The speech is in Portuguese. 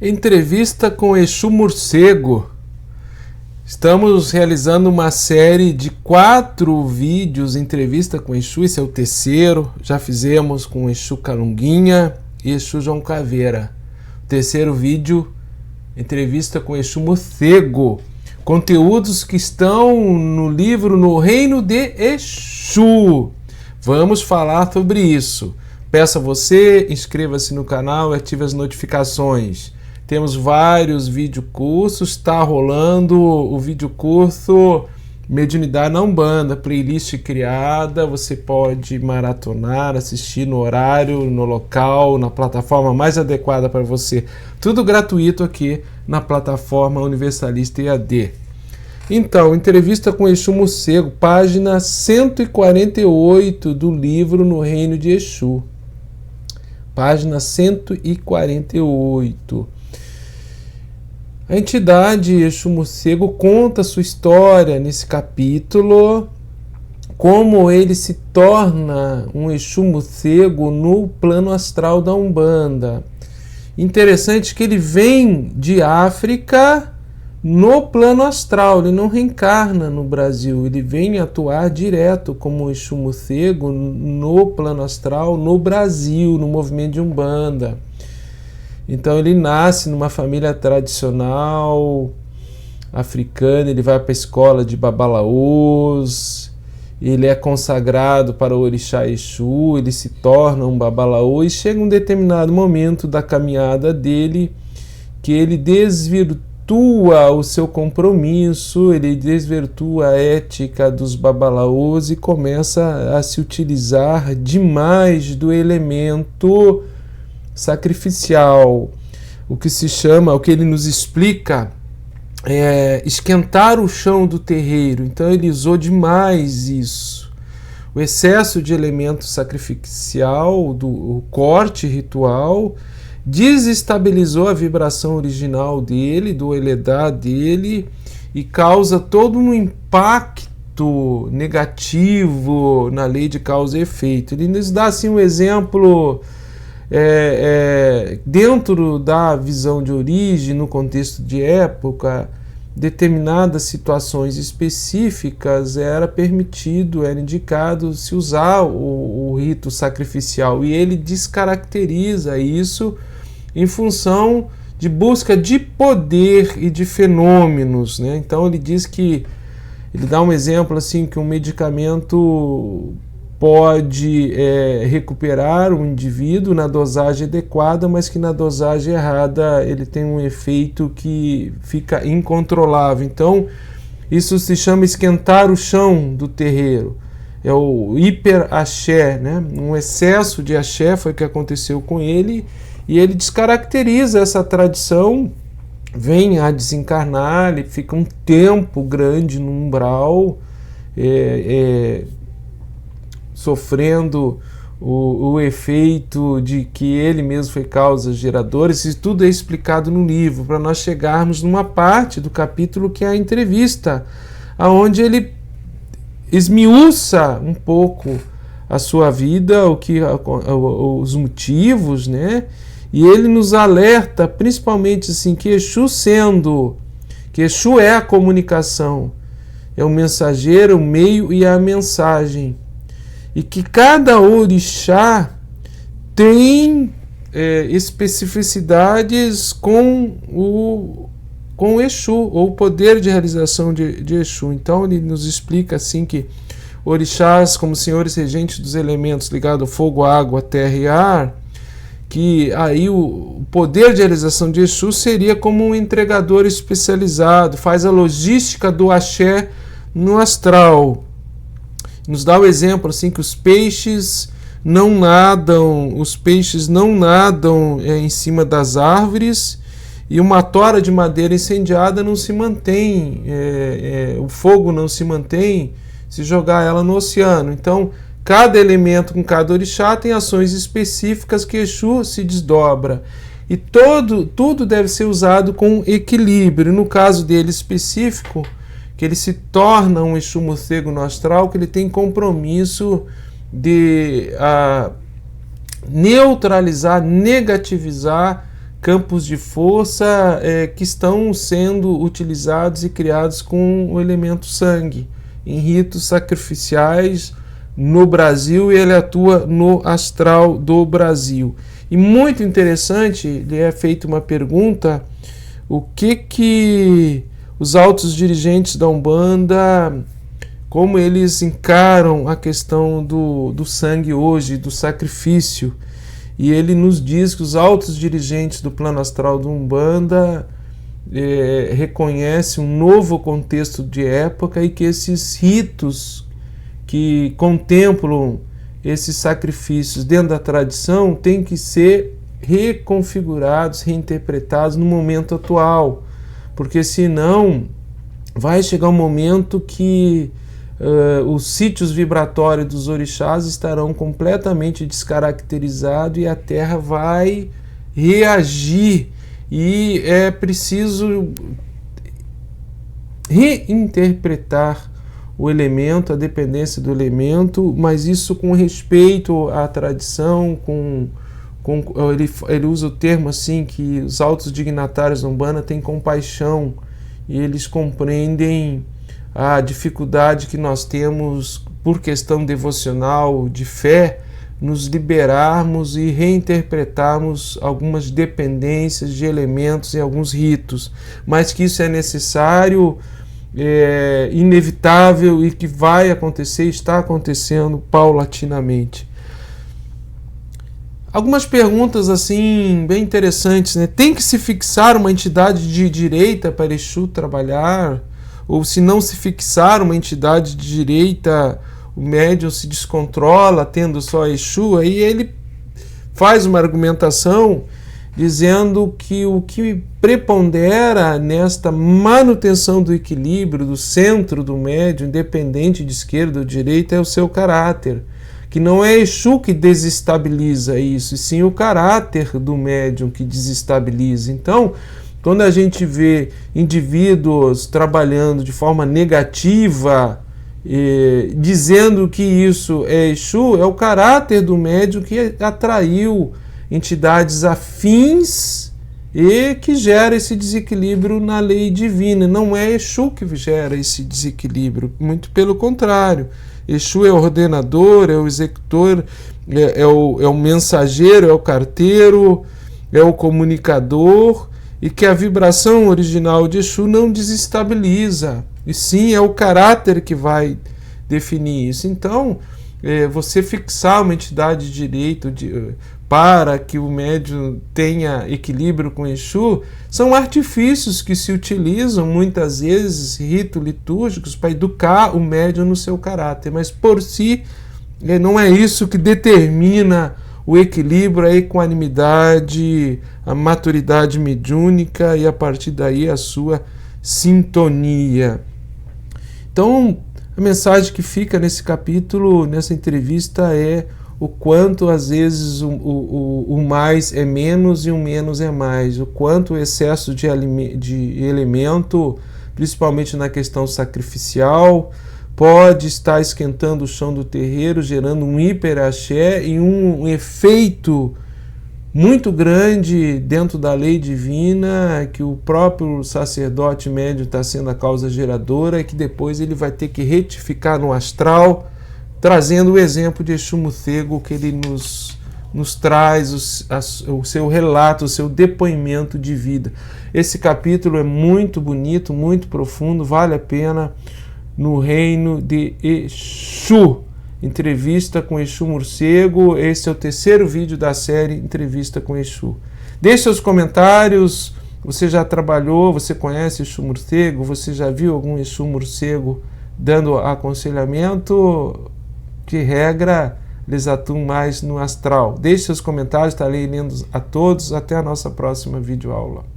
Entrevista com Exu Morcego. Estamos realizando uma série de 4 vídeos, entrevista com Exu, esse é o terceiro. Já fizemos com Exu Calunguinha e Exu João Caveira. O terceiro vídeo, entrevista com Exu Morcego. Conteúdos que estão no livro No Reino de Exu. Vamos falar sobre isso. Peço a você, inscreva-se no canal e ative as notificações. Temos vários videocursos, está rolando o videocurso Mediunidade na Umbanda, playlist criada, você pode maratonar, assistir no horário, no local, na plataforma mais adequada para você. Tudo gratuito aqui na plataforma Universalista EAD. Então, entrevista com Exu Morcego, página 148 do livro No Reino de Exu. Página 148. A entidade Exu Morcego conta sua história nesse capítulo, como ele se torna um Exu Morcego no plano astral da Umbanda. Interessante que ele vem de África no plano astral, ele não reencarna no Brasil, ele vem atuar direto como Exu Morcego no plano astral, no Brasil, no movimento de Umbanda. Então ele nasce numa família tradicional africana, ele vai para a escola de Babalaôs, ele é consagrado para o orixá Exu, ele se torna um Babalaô e chega um determinado momento da caminhada dele que ele desvirtua o seu compromisso, ele desvirtua a ética dos Babalaôs e começa a se utilizar demais do elemento sacrificial, o que se chama, o que ele nos explica é esquentar o chão do terreiro. Então ele usou demais isso, o excesso de elemento sacrificial, do corte ritual, desestabilizou a vibração original dele, do Eledá dele, e causa todo um impacto negativo na lei de causa e efeito. Ele nos dá assim um exemplo dentro da visão de origem, no contexto de época, determinadas situações específicas era permitido, era indicado se usar o rito sacrificial, e ele descaracteriza isso em função de busca de poder e de fenômenos, né? Então ele diz que, ele dá um exemplo assim, que um medicamento pode recuperar o indivíduo na dosagem adequada, mas que na dosagem errada ele tem um efeito que fica incontrolável. Então, isso se chama esquentar o chão do terreiro. É o hiper-axé, né? Um excesso de axé foi o que aconteceu com ele, e ele descaracteriza essa tradição, vem a desencarnar, ele fica um tempo grande no umbral, sofrendo o efeito de que ele mesmo foi causa geradora. Isso tudo é explicado no livro, para nós chegarmos numa parte do capítulo que é a entrevista, onde ele esmiuça um pouco a sua vida, os motivos, né? E ele nos alerta, principalmente assim, que Exu é a comunicação, é o mensageiro, o meio e a mensagem. E que cada orixá tem especificidades com o Exu, ou o poder de realização de Exu. Então ele nos explica assim que orixás, como senhores regentes dos elementos ligados ao fogo, água, terra e ar, que aí o poder de realização de Exu seria como um entregador especializado, faz a logística do axé no astral. Nos dá o exemplo assim, que os peixes não nadam em cima das árvores, e uma tora de madeira incendiada não se mantém, o fogo não se mantém se jogar ela no oceano. Então, cada elemento com cada orixá tem ações específicas que Exu se desdobra. E tudo deve ser usado com equilíbrio. No caso dele específico, que ele se torna um Exu Morcego no astral, que ele tem compromisso de neutralizar, negativizar campos de força que estão sendo utilizados e criados com o elemento sangue, em ritos sacrificiais no Brasil, e ele atua no astral do Brasil. E muito interessante, lhe é feita uma pergunta: o que os altos dirigentes da Umbanda, como eles encaram a questão do sangue hoje, do sacrifício? E ele nos diz que os altos dirigentes do plano astral do Umbanda reconhecem um novo contexto de época, e que esses ritos que contemplam esses sacrifícios dentro da tradição têm que ser reconfigurados, reinterpretados no momento atual, porque senão vai chegar um momento que os sítios vibratórios dos orixás estarão completamente descaracterizados e a Terra vai reagir, e é preciso reinterpretar o elemento, a dependência do elemento, mas isso com respeito à tradição, ele usa o termo assim, que os altos dignatários da Umbanda têm compaixão, e eles compreendem a dificuldade que nós temos por questão devocional, de fé, nos liberarmos e reinterpretarmos algumas dependências de elementos em alguns ritos, mas que isso é necessário, inevitável, e que vai acontecer, está acontecendo paulatinamente. Algumas perguntas assim bem interessantes, né? Tem que se fixar uma entidade de direita para Exu trabalhar? Ou se não se fixar uma entidade de direita, o médium se descontrola tendo só Exu? Aí ele faz uma argumentação dizendo que o que prepondera nesta manutenção do equilíbrio, do centro do médium, independente de esquerda ou direita, é o seu caráter, que não é Exu que desestabiliza isso, e sim o caráter do médium que desestabiliza. Então, quando a gente vê indivíduos trabalhando de forma negativa, dizendo que isso é Exu, é o caráter do médium que atraiu entidades afins e que gera esse desequilíbrio na lei divina. Não é Exu que gera esse desequilíbrio, muito pelo contrário. Exu é o ordenador, é o executor, é o mensageiro, é o carteiro, é o comunicador, e que a vibração original de Exu não desestabiliza, e sim é o caráter que vai definir isso. Então, você fixar uma entidade de direito para que o médium tenha equilíbrio com Exu, são artifícios que se utilizam muitas vezes, ritos litúrgicos, para educar o médium no seu caráter, mas por si não é isso que determina o equilíbrio, a equanimidade, a maturidade mediúnica e a partir daí a sua sintonia. Então, a mensagem que fica nesse capítulo, nessa entrevista, é o quanto às vezes o mais é menos e o menos é mais, o quanto o excesso de elemento, principalmente na questão sacrificial, pode estar esquentando o chão do terreiro, gerando um hiperaxé e um efeito muito grande dentro da lei divina, que o próprio sacerdote médium está sendo a causa geradora, e que depois ele vai ter que retificar no astral, trazendo o exemplo de Exu Mucego, que ele nos traz o seu relato, o seu depoimento de vida. Esse capítulo é muito bonito, muito profundo, vale a pena. No reino de Exu, entrevista com Exu Morcego. Esse é o terceiro vídeo da série Entrevista com Exu. Deixe seus comentários. Você já trabalhou, você conhece Exu Morcego? Você já viu algum Exu Morcego dando aconselhamento? De regra, eles atuam mais no astral. Deixe seus comentários, estarei lendo a todos. Até a nossa próxima videoaula.